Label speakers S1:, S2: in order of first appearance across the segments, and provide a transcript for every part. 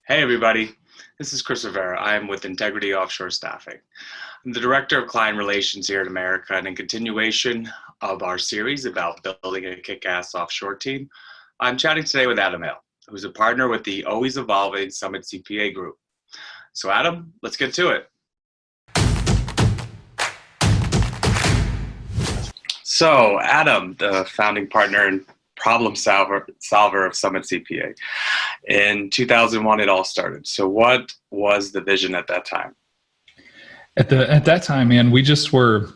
S1: Hey everybody, this is Chris Rivera. I am with Integrity Offshore Staffing. I'm the Director of Client Relations here in America, and in continuation of our series about building a kick-ass offshore team, I'm chatting today with Adam Hale, who's a partner with the 𝐚𝐜𝐸𝐬𝐬 Summit CPA Group. So Adam, let's get to it. So Adam, the founding partner and problem solver of Summit CPA. In 2001, it all started. So what was the vision at that time?
S2: At that time, man, we just were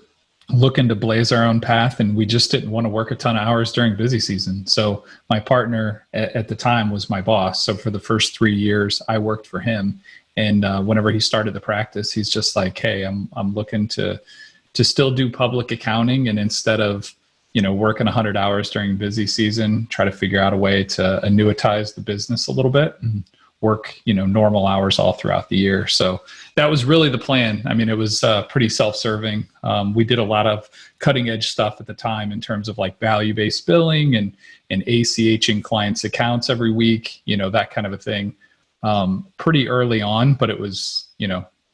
S2: looking to blaze our own path, and we just didn't want to work a ton of hours during busy season. So my partner at the time was my boss. So for the first 3 years, I worked for him. And whenever he started the practice, he's just like, hey, I'm looking to still do public accounting, and instead of working 100 hours during busy season, try to figure out a way to annuitize the business a little bit and work, normal hours all throughout the year. So that was really the plan. I mean, it was pretty self-serving. We did a lot of cutting edge stuff at the time in terms of like value-based billing and ACHing clients' accounts every week, that kind of a thing. Pretty early on, but it was,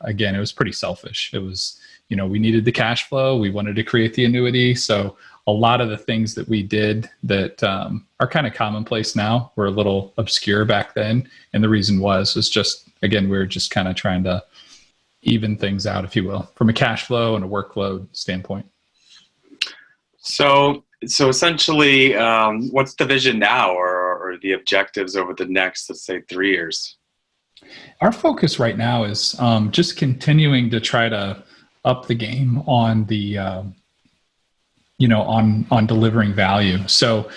S2: again, it was pretty selfish. It was, we needed the cash flow. We wanted to create the annuity. So a lot of the things that we did that are kind of commonplace now were a little obscure back then. And the reason was just, again, we were just kind of trying to even things out, if you will, from a cash flow and a workload standpoint.
S1: So essentially, what's the vision now or the objectives over the next, let's say, 3 years?
S2: Our focus right now is just continuing to try to up the game on the, on delivering value. So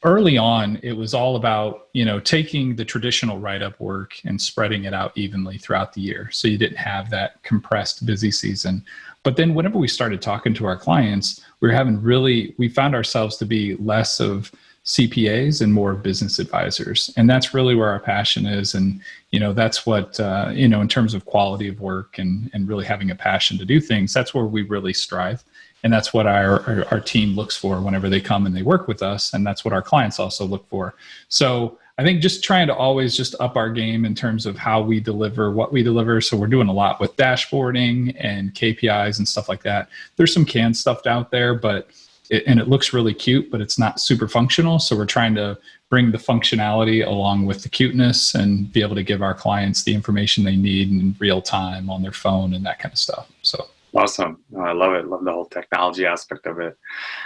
S2: early on, it was all about, taking the traditional write-up work and spreading it out evenly throughout the year. So you didn't have that compressed busy season. But then whenever we started talking to our clients, we found ourselves to be less of CPAs and more business advisors. And that's really where our passion is. And, that's what, in terms of quality of work and really having a passion to do things, that's where we really strive. And that's what our team looks for whenever they come and they work with us. And that's what our clients also look for. So I think just trying to always just up our game in terms of how we deliver, what we deliver. So we're doing a lot with dashboarding and KPIs and stuff like that. There's some canned stuff out there, and it looks really cute, but it's not super functional. So we're trying to bring the functionality along with the cuteness and be able to give our clients the information they need in real time on their phone and that kind of stuff. So
S1: awesome. No, I love it. Love the whole technology aspect of it.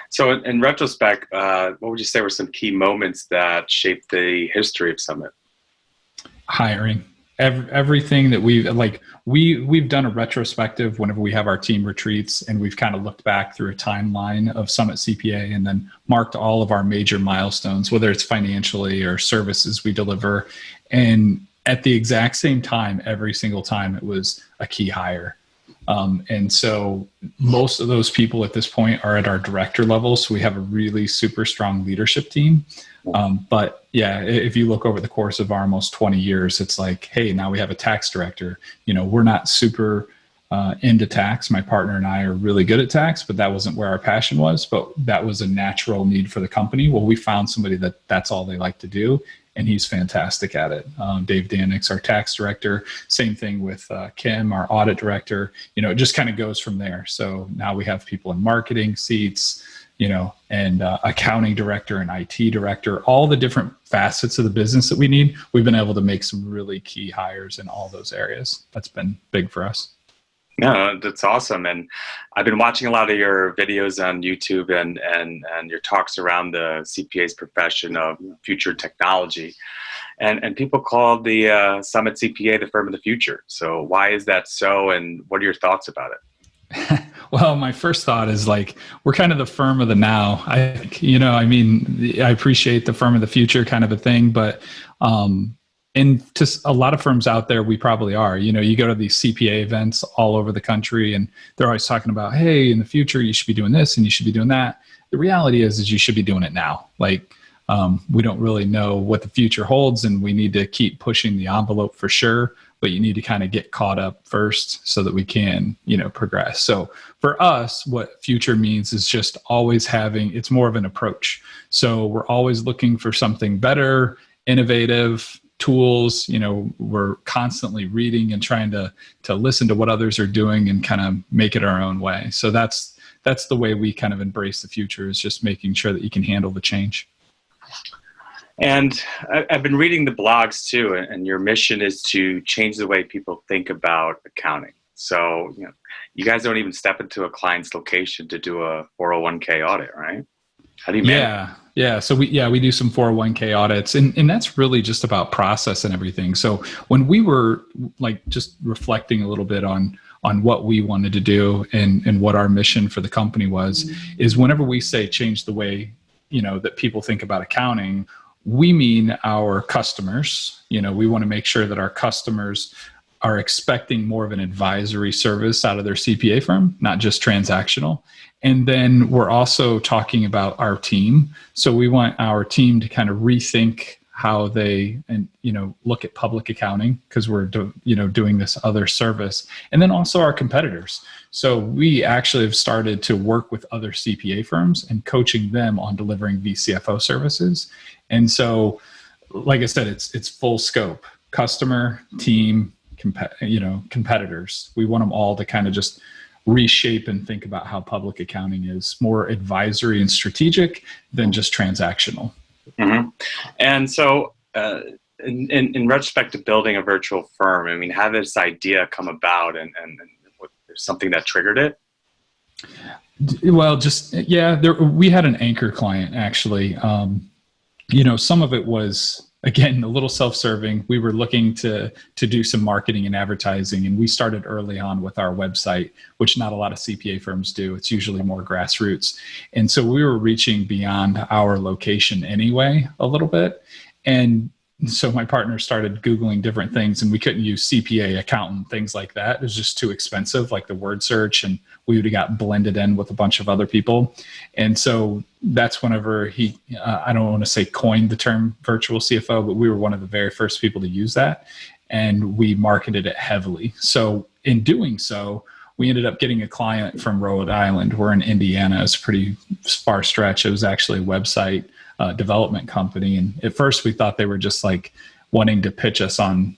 S1: So in retrospect, what would you say were some key moments that shaped the history of Summit?
S2: Hiring. Everything that we've done a retrospective whenever we have our team retreats, and we've kind of looked back through a timeline of Summit CPA and then marked all of our major milestones, whether it's financially or services we deliver. And at the exact same time, every single time, it was a key hire. And so most of those people at this point are at our director level. So we have a really super strong leadership team. But yeah, if you look over the course of our almost 20 years, it's like, hey, now we have a tax director. We're not super into tax. My partner and I are really good at tax, but that wasn't where our passion was. But that was a natural need for the company. Well, we found somebody that's all they like to do, and he's fantastic at it. Dave Danick's our tax director. Same thing with Kim, our audit director. It just kind of goes from there. So now we have people in marketing seats, and accounting director and IT director, all the different facets of the business that we need. We've been able to make some really key hires in all those areas. That's been big for us.
S1: Yeah, that's awesome. And I've been watching a lot of your videos on YouTube and your talks around the CPA's profession of future technology. And people call the Summit CPA the firm of the future. So why is that so? And what are your thoughts about it?
S2: Well, my first thought is we're kind of the firm of the now. I appreciate the firm of the future kind of a thing, but and to a lot of firms out there, we probably are. You go to these CPA events all over the country, and they're always talking about, hey, in the future, you should be doing this and you should be doing that. The reality is you should be doing it now. We don't really know what the future holds, and we need to keep pushing the envelope for sure. But you need to kind of get caught up first so that we can, progress. So for us, what future means is just always it's more of an approach. So we're always looking for something better, innovative, tools. We're constantly reading and trying to listen to what others are doing and kind of make it our own way. So that's the way we kind of embrace the future, is just making sure that you can handle the change.
S1: And I've been reading the blogs too, and your mission is to change the way people think about accounting. So, you guys don't even step into a client's location to do a 401k audit, right? How do you manage?
S2: Yeah. So we do some 401k audits, and that's really just about process and everything. So when we were just reflecting a little bit on what we wanted to do and what our mission for the company was, is whenever we say change the way, that people think about accounting, we mean our customers. We want to make sure that our customers are expecting more of an advisory service out of their CPA firm, not just transactional. And then we're also talking about our team. So we want our team to kind of rethink how they look at public accounting, because we're doing this other service. And then also our competitors. So we actually have started to work with other CPA firms and coaching them on delivering VCFO services. And so, like I said, it's full scope: customer, team, competitors. We want them all to kind of just reshape and think about how public accounting is more advisory and strategic than just transactional.
S1: Mm-hmm. And so, in retrospect to building a virtual firm, I mean, how did this idea come about, and something that triggered it?
S2: Well, we had an anchor client actually. Some of it was, again, a little self-serving. We were looking to do some marketing and advertising, and we started early on with our website, which not a lot of CPA firms do. It's usually more grassroots. And so we were reaching beyond our location anyway, a little bit. And so my partner started Googling different things, and we couldn't use CPA, accountant, things like that. It was just too expensive, like the word search, and we would have got blended in with a bunch of other people. And so that's whenever he, I don't want to say coined the term virtual CFO, but we were one of the very first people to use that, and we marketed it heavily. So in doing so, we ended up getting a client from Rhode Island. We're in Indiana. It's a pretty far stretch. It was actually a website development company. And at first we thought they were just wanting to pitch us on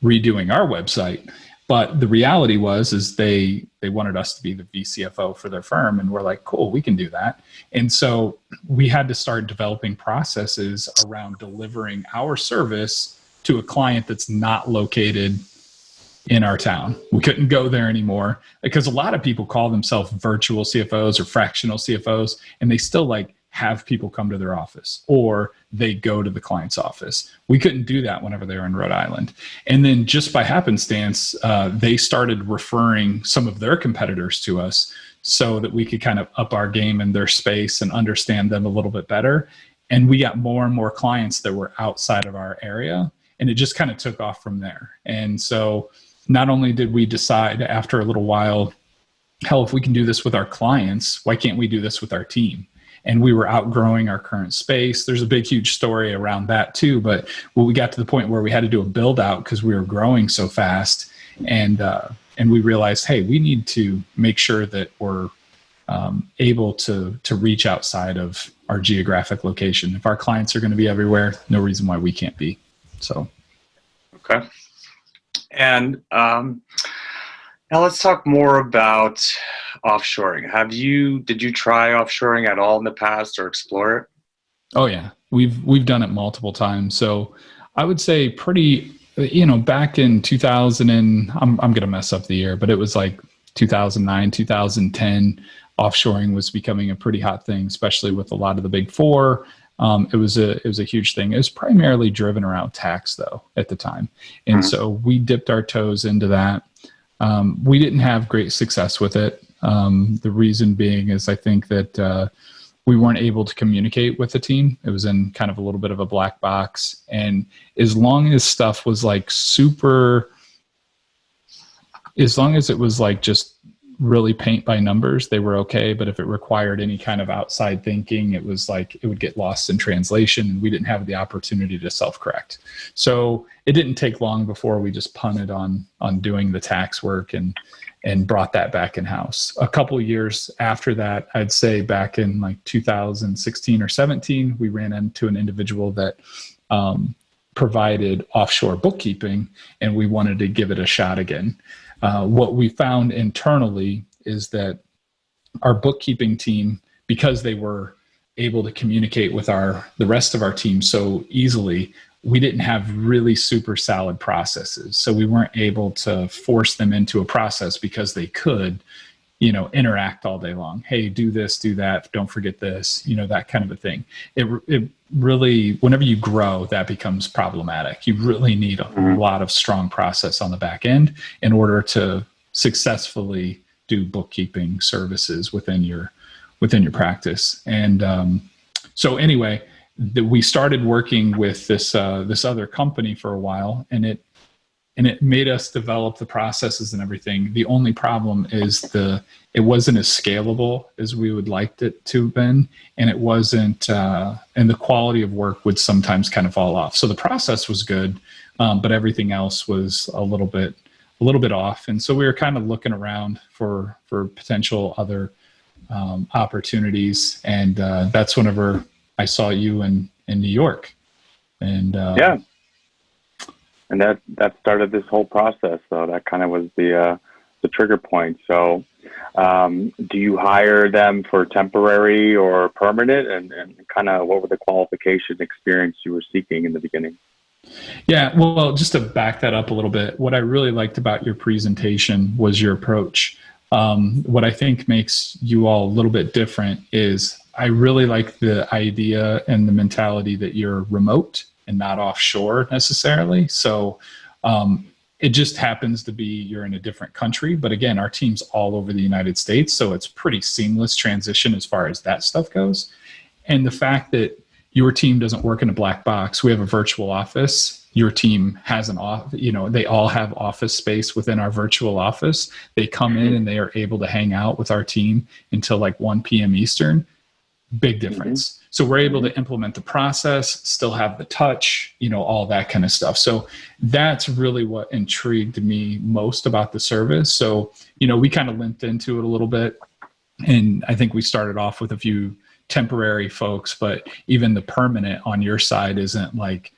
S2: redoing our website. But the reality is they wanted us to be the VCFO for their firm. And we're like, cool, we can do that. And so we had to start developing processes around delivering our service to a client that's not located in our town. We couldn't go there anymore because a lot of people call themselves virtual CFOs or fractional CFOs, and they still have people come to their office, or they go to the client's office. We couldn't do that whenever they were in Rhode Island. And then just by happenstance, they started referring some of their competitors to us so that we could kind of up our game in their space and understand them a little bit better. And we got more and more clients that were outside of our area, and it just kind of took off from there. And so not only did we decide after a little while, hell, if we can do this with our clients, why can't we do this with our team? And we were outgrowing our current space. There's a big, huge story around that too. But we got to the point where we had to do a build out because we were growing so fast. And we realized, hey, we need to make sure that we're able to reach outside of our geographic location. If our clients are going to be everywhere, no reason why we can't be. So.
S1: Okay. And now let's talk more about offshoring. Did you try offshoring at all in the past or explore it?
S2: Oh yeah, we've done it multiple times. So I would say back in 2000 and I'm going to mess up the year, but it was 2009, 2010, offshoring was becoming a pretty hot thing, especially with a lot of the big four. It was a huge thing. It was primarily driven around tax though at the time. And so we dipped our toes into that. We didn't have great success with it. The reason being is I think that we weren't able to communicate with the team. It was in kind of a little bit of a black box. And as long as stuff was as long as it was just really paint by numbers, they were okay. But if it required any kind of outside thinking, it was it would get lost in translation, and we didn't have the opportunity to self-correct. So it didn't take long before we just punted on doing the tax work and brought that back in-house. A couple of years after that, I'd say back in 2016 or 17, we ran into an individual that provided offshore bookkeeping, and we wanted to give it a shot again. What we found internally is that our bookkeeping team, because they were able to communicate with the rest of our team so easily, we didn't have really super solid processes. So we weren't able to force them into a process because they could, interact all day long. Hey, do this, do that. Don't forget this, that kind of a thing. It really, whenever you grow, that becomes problematic. You really need a lot of strong process on the back end in order to successfully do bookkeeping services within your practice. And so anyway, we started working with this other company for a while, and it made us develop the processes and everything. The only problem is it wasn't as scalable as we would like it to have been, and it wasn't, and the quality of work would sometimes kind of fall off. So the process was good, but everything else was a little bit off. And so we were kind of looking around for potential other opportunities, and that's whenever I saw you in New York. And
S3: yeah. And that started this whole process. So that kind of was the trigger point. So do you hire them for temporary or permanent, and kind of what were the qualification experience you were seeking in the beginning?
S2: Yeah, well, just to back that up a little bit, what I really liked about your presentation was your approach. What I think makes you all a little bit different is I really like the idea and the mentality that you're remote and not offshore necessarily. So it just happens to be you're in a different country. But again, our team's all over the United States, so it's pretty seamless transition as far as that stuff goes. And the fact that your team doesn't work in a black box, we have a virtual office. Your team has they all have office space within our virtual office. They come in and they are able to hang out with our team until like 1 p.m. Eastern. Big difference. So we're able to implement the process, still have the touch, all that kind of stuff. So that's really what intrigued me most about the service. So, we kind of limped into it a little bit. And I think we started off with a few temporary folks, but even the permanent on your side isn't like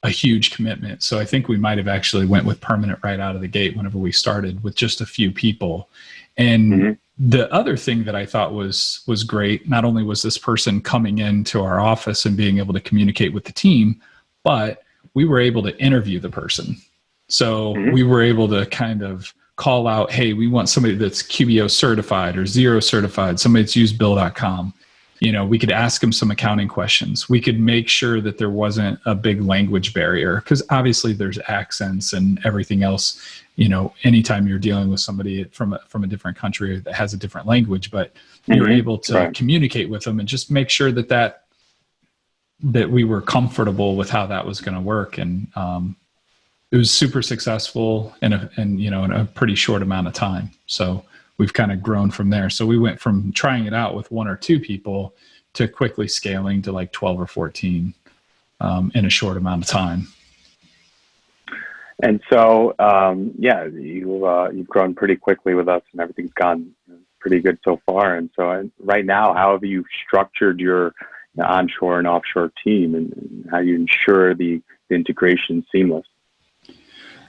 S2: a huge commitment. So I think we might have actually went with permanent right out of the gate whenever we started with just a few people. And the other thing that I thought was great, not only was this person coming into our office and being able to communicate with the team, but we were able to interview the person. So we were able to kind of call out, hey, we want somebody that's QBO certified or Xero certified, somebody that's used bill.com. We could ask them some accounting questions. We could make sure that there wasn't a big language barrier, because obviously there's accents and everything else. Anytime you're dealing with somebody from a different country that has a different language, but you're able to communicate with them and just make sure that we were comfortable with how that was going to work. And it was super successful in a pretty short amount of time. So we've kind of grown from there. So we went from trying it out with 1 or 2 people to quickly scaling to like 12 or 14 in a short amount of time.
S3: And so, you've grown pretty quickly with us, and everything's gone pretty good so far. And so right now, how have you structured your onshore and offshore team, and how you ensure the integration seamless?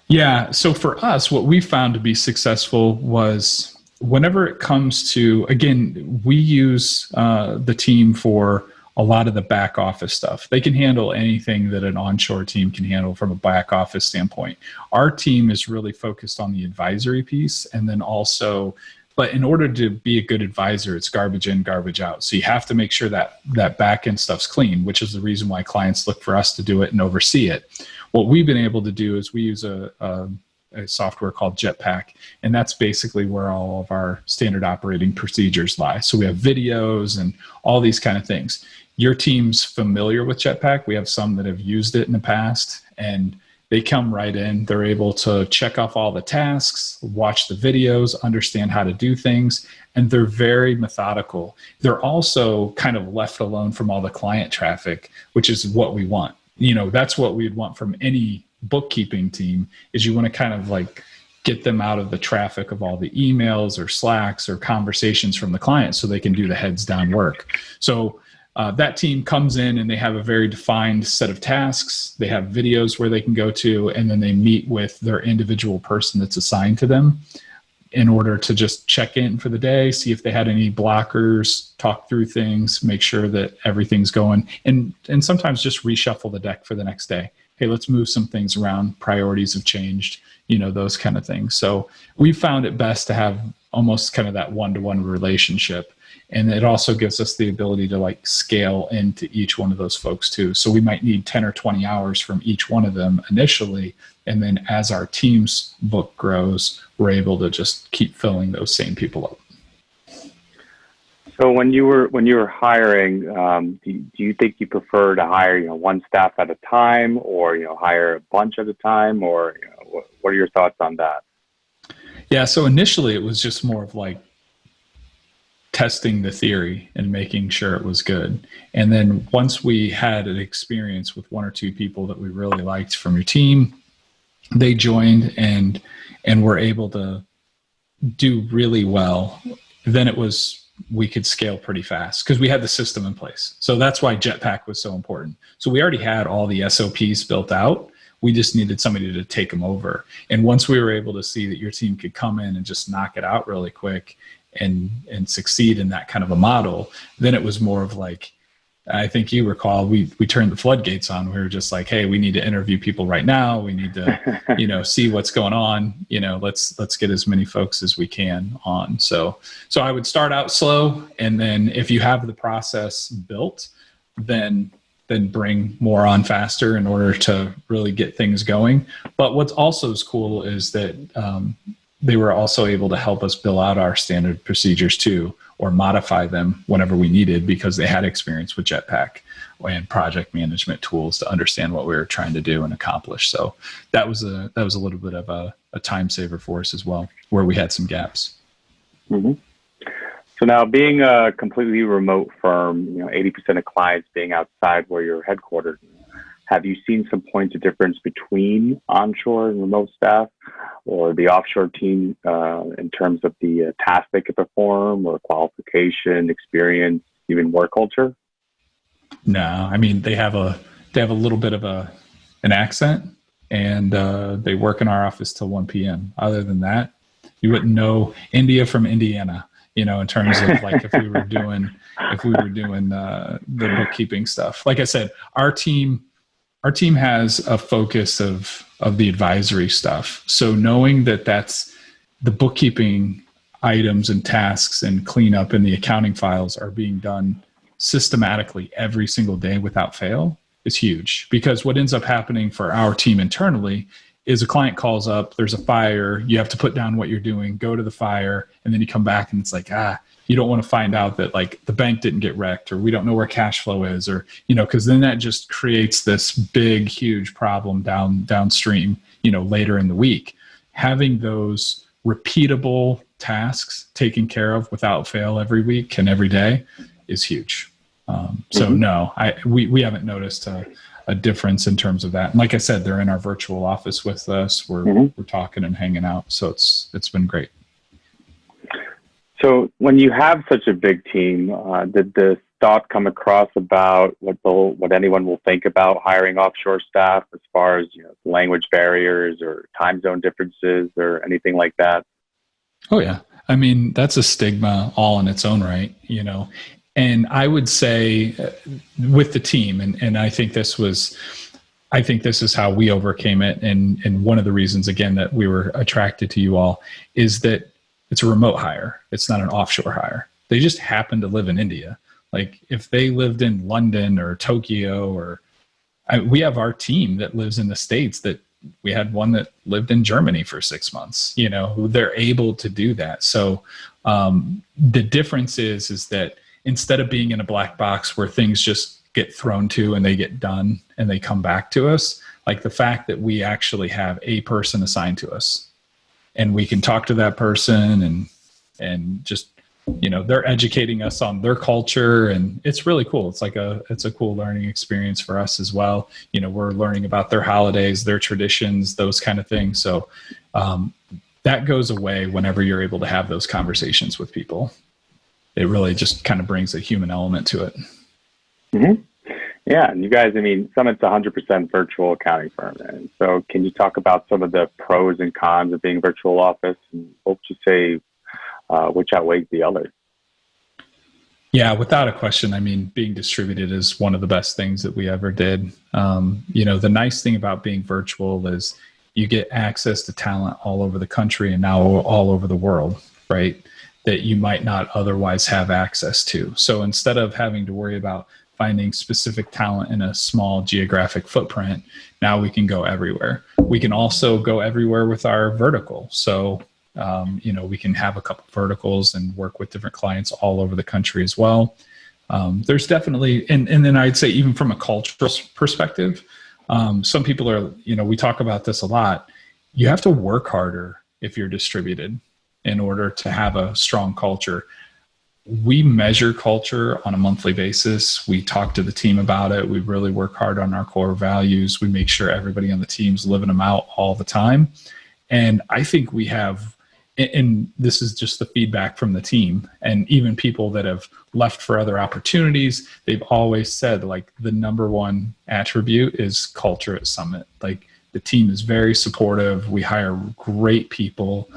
S2: Yeah. So for us, what we found to be successful was whenever it comes to, again, we use the team for a lot of the back office stuff. They can handle anything that an onshore team can handle from a back office standpoint. Our team is really focused on the advisory piece, and then also, but in order to be a good advisor, it's garbage in, garbage out. So you have to make sure that back end stuff's clean, which is the reason why clients look for us to do it and oversee it. What we've been able to do is we use a software called Jetpack, and that's basically where all of our standard operating procedures lie. So we have videos and all these kind of things. Your team's familiar with Jetpack. We have some that have used it in the past, and they come right in. They're able to check off all the tasks, watch the videos, understand how to do things, and they're very methodical. They're also kind of left alone from all the client traffic, which is what we want. That's what we'd want from any bookkeeping team, is you want to kind of like get them out of the traffic of all the emails or Slacks or conversations from the client so they can do the heads down work. So that team comes in and they have a very defined set of tasks. They have videos where they can go to, and then they meet with their individual person that's assigned to them in order to just check in for the day, see if they had any blockers, talk through things, make sure that everything's going, and sometimes just reshuffle the deck for the next day. Hey, let's move some things around. Priorities have changed, those kind of things. So we found it best to have almost kind of that one-to-one relationship. And it also gives us the ability to scale into each one of those folks too. So we might need 10 or 20 hours from each one of them initially. And then as our team's book grows, we're able to just keep filling those same people up.
S3: So when you were hiring, do you think you prefer to hire one staff at a time, or hire a bunch at a time, or what are your thoughts on that?
S2: Yeah, so initially it was just more of testing the theory and making sure it was good. And then once we had an experience with one or two people that we really liked from your team, they joined and were able to do really well. Then we could scale pretty fast because we had the system in place. So that's why Jetpack was so important. So we already had all the SOPs built out. We just needed somebody to take them over. And once we were able to see that your team could come in and just knock it out really quick and succeed in that kind of a model, then it was more of I think you recall, we turned the floodgates on. We were just hey, we need to interview people right now. We need to, see what's going on. Let's get as many folks as we can on. So I would start out slow, and then if you have the process built, then bring more on faster in order to really get things going. But what's also cool is that they were also able to help us build out our standard procedures too, or modify them whenever we needed, because they had experience with Jetpack and project management tools to understand what we were trying to do and accomplish. So that was a little bit of a time saver for us as well, where we had some gaps.
S3: Mm-hmm. So now, being a completely remote firm, 80% of clients being outside where you're headquartered, have you seen some points of difference between onshore and remote staff, or the offshore team, in terms of the task they could perform, or qualification, experience, even work culture?
S2: No, I mean they have a little bit of an accent, and they work in our office till 1 p.m. Other than that, you wouldn't know India from Indiana, in terms of if we were doing the bookkeeping stuff. Like I said, our team has a focus of the advisory stuff. So knowing that that's the bookkeeping items and tasks and cleanup and the accounting files are being done systematically every single day without fail is huge. Because what ends up happening for our team internally is a client calls up, there's a fire, you have to put down what you're doing, go to the fire, and then you come back and it's you don't want to find out that the bank didn't get wrecked, or we don't know where cash flow is, or, because then that just creates this big, huge problem downstream, later in the week. Having those repeatable tasks taken care of without fail every week and every day is huge. So no, we haven't noticed a difference in terms of that. And like I said, they're in our virtual office with us. We're talking and hanging out. So it's been great.
S3: So when you have such a big team, did the thought come across about what anyone will think about hiring offshore staff, as far as language barriers or time zone differences or anything like that?
S2: Oh yeah, I mean that's a stigma all in its own right, And I would say with the team, and I think this is how we overcame it. And one of the reasons, again, that we were attracted to you all is that it's a remote hire. It's not an offshore hire. They just happen to live in India. If they lived in London or Tokyo, we have our team that lives in the States, that we had one that lived in Germany for 6 months, they're able to do that. So the difference is that instead of being in a black box where things just get thrown to and they get done and they come back to us, the fact that we actually have a person assigned to us and we can talk to that person and just, they're educating us on their culture, and it's really cool. It's it's a cool learning experience for us as well. We're learning about their holidays, their traditions, those kind of things. So that goes away whenever you're able to have those conversations with people. It really just kind of brings a human element to it.
S3: Mm-hmm. Yeah, and you guys, I mean, Summit's 100% virtual accounting firm. And so can you talk about some of the pros and cons of being virtual office? And what would you say, which outweighs the other?
S2: Yeah, without a question. I mean, being distributed is one of the best things that we ever did. The nice thing about being virtual is you get access to talent all over the country and now all over the world, right? That you might not otherwise have access to. So instead of having to worry about finding specific talent in a small geographic footprint, now we can go everywhere. We can also go everywhere with our vertical. So, we can have a couple verticals and work with different clients all over the country as well. There's definitely, and then I'd say even from a cultural perspective, some people are, we talk about this a lot. You have to work harder if you're distributed in order to have a strong culture. We measure culture on a monthly basis. We talk to the team about it. We really work hard on our core values. We make sure everybody on the team's living them out all the time. And I think we have, and this is just the feedback from the team and even people that have left for other opportunities, they've always said like the number one attribute is culture at Summit. Like the team is very supportive. We hire great people.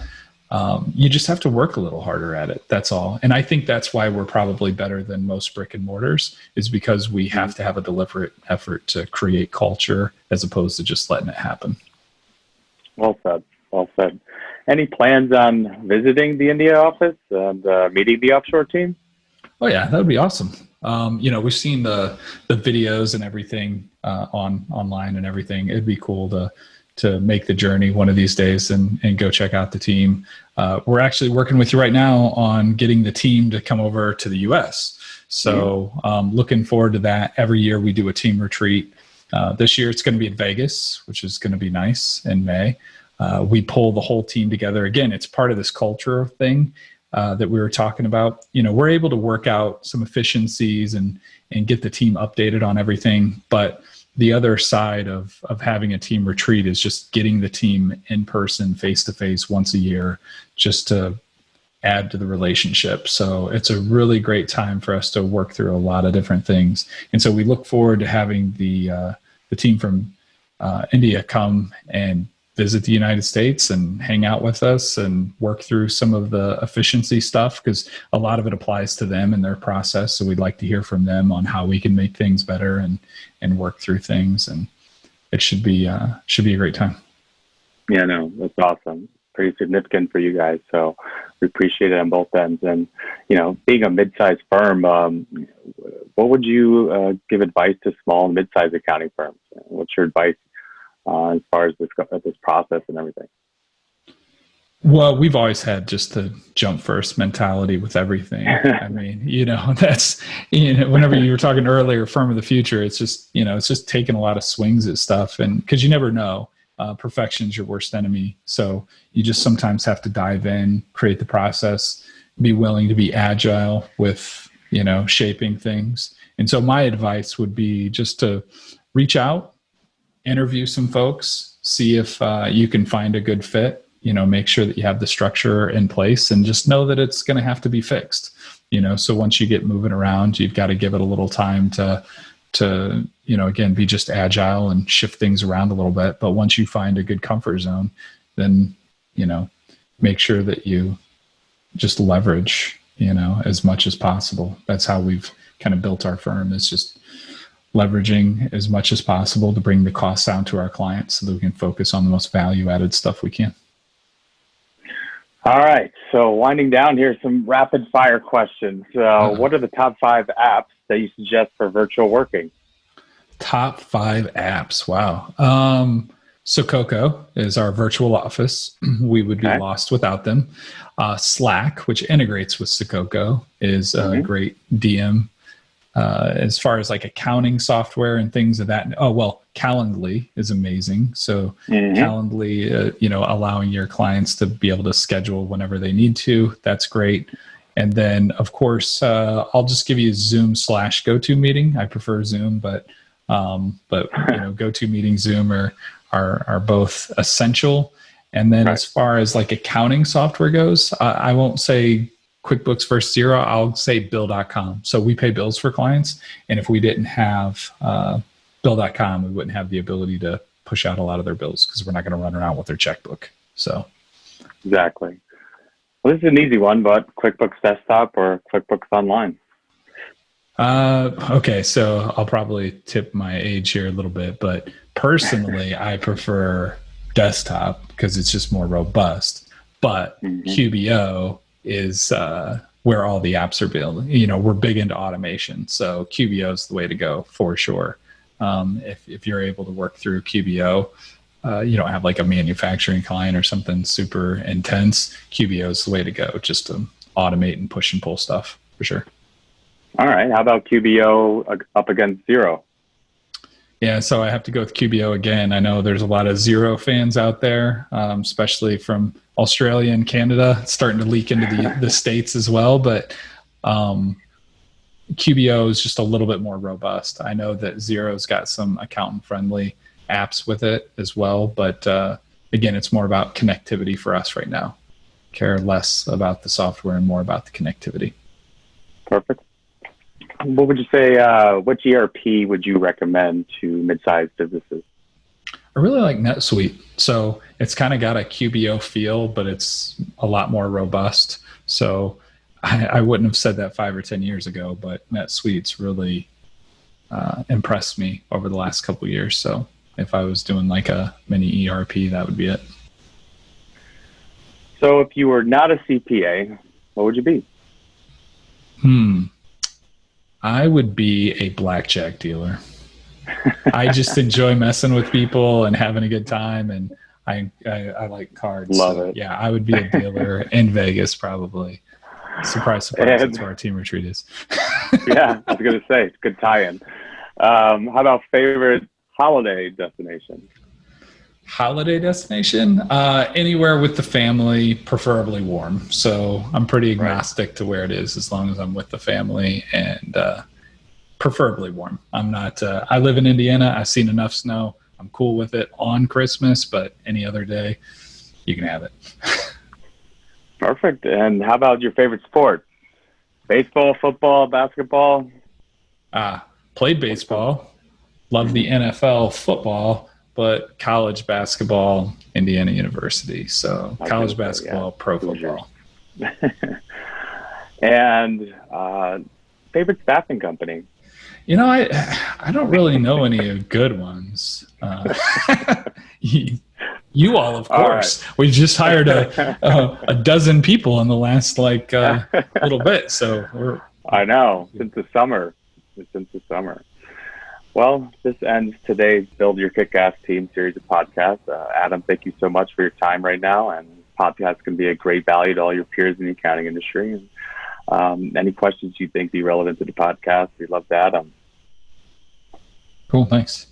S2: You just have to work a little harder at it. That's all. And I think that's why we're probably better than most brick and mortars, is because we have to have a deliberate effort to create culture as opposed to just letting it happen.
S3: Well said. Well said. Any plans on visiting the India office and meeting the offshore team?
S2: Oh yeah, that would be awesome. We've seen the videos and everything online and everything. It'd be cool to make the journey one of these days and go check out the team. We're actually working with you right now on getting the team to come over to the US. So looking forward to that. Every year we do a team retreat. This year it's going to be in Vegas, which is going to be nice in May. We pull the whole team together. Again, it's part of this culture thing that we were talking about. We're able to work out some efficiencies and get the team updated on everything. But the other side of having a team retreat is just getting the team in person, face to face once a year, just to add to the relationship. So it's a really great time for us to work through a lot of different things. And so we look forward to having the team from India come and visit the United States and hang out with us and work through some of the efficiency stuff, because a lot of it applies to them and their process. So we'd like to hear from them on how we can make things better and work through things. And it should be a great time.
S3: Yeah, no, that's awesome. Pretty significant for you guys. So we appreciate it on both ends. And, being a mid-sized firm, what would you give advice to small and mid-sized accounting firms? What's your advice as far as this process and everything?
S2: Well, we've always had just the jump first mentality with everything. I mean, that's, whenever you were talking earlier, firm of the future, it's just, it's just taking a lot of swings at stuff. And because you never know, perfection's your worst enemy. So you just sometimes have to dive in, create the process, be willing to be agile with, shaping things. And so my advice would be just to reach out, interview some folks, see if you can find a good fit, make sure that you have the structure in place, and just know that it's going to have to be fixed. So once you get moving around, you've got to give it a little time to again, be just agile and shift things around a little bit. But once you find a good comfort zone, then, make sure that you just leverage, as much as possible. That's how we've kind of built our firm, is just leveraging as much as possible to bring the costs down to our clients so that we can focus on the most value-added stuff we can.
S3: All right. So winding down here, some rapid fire questions. What are the top 5 apps that you suggest for virtual working?
S2: Top 5 apps. Wow. 𝐚𝐜𝐜𝐬𝐬 is our virtual office. We would be lost without them. Slack, which integrates with 𝐚𝐜𝐜𝐬𝐬, is a great DM. As far as like accounting software and things of that. Oh, well, Calendly is amazing. So Calendly, allowing your clients to be able to schedule whenever they need to. That's great. And then of course, I'll just give you Zoom/GoToMeeting. I prefer Zoom, but GoToMeeting, Zoom are both essential. And then as far as like accounting software goes, I won't say QuickBooks versus Xero, I'll say Bill.com. So we pay bills for clients. And if we didn't have Bill.com, we wouldn't have the ability to push out a lot of their bills because we're not going to run around with their checkbook. So
S3: Exactly. Well, this is an easy one, but QuickBooks Desktop or QuickBooks Online?
S2: Okay, so I'll probably tip my age here a little bit, but personally, I prefer desktop because it's just more robust. But QBO is where all the apps are built. We're big into automation, so QBO is the way to go for sure. If you're able to work through QBO, you don't have like a manufacturing client or something super intense. QBO is the way to go, just to automate and push and pull stuff for sure.
S3: All right. How about QBO up against Xero?
S2: Yeah, so I have to go with QBO again. I know there's a lot of Xero fans out there, especially from Australia and Canada. It's starting to leak into the States as well, but QBO is just a little bit more robust. I know that Xero's got some accountant-friendly apps with it as well, but again, it's more about connectivity for us right now. Care less about the software and more about the connectivity.
S3: Perfect. What would you say, which ERP would you recommend to mid-sized businesses?
S2: I really like NetSuite. So it's kind of got a QBO feel, but it's a lot more robust. So I wouldn't have said that 5 or 10 years ago, but NetSuite's really impressed me over the last couple of years. So if I was doing like a mini ERP, that would be it.
S3: So if you were not a CPA, what would you be?
S2: I would be a blackjack dealer. I just enjoy messing with people and having a good time, and I like cards.
S3: Love it.
S2: Yeah, I would be a dealer in Vegas probably. Surprise, surprise, that's where our team retreat is.
S3: Yeah, I was going to say, it's a good tie-in. How about favorite holiday destination?
S2: Holiday destination? Anywhere with the family, preferably warm. So I'm pretty agnostic to where it is as long as I'm with the family, and preferably warm. I'm not, I live in Indiana. I've seen enough snow. I'm cool with it on Christmas, but any other day, you can have it.
S3: Perfect. And how about your favorite sport? Baseball, football, basketball?
S2: Played baseball. Love the NFL, football, but college basketball, Indiana University. So college basketball, pro football. And favorite staffing company? I don't really know any good ones. You all, of course. All right. We just hired a dozen people in the last little bit. So
S3: I know, since the summer. Well, this ends today's Build Your Kickass Team series of podcasts. Adam, thank you so much for your time right now. And podcasts can be a great value to all your peers in the accounting industry. And any questions you think be relevant to the podcast, we'd love to add them.
S2: Cool, thanks.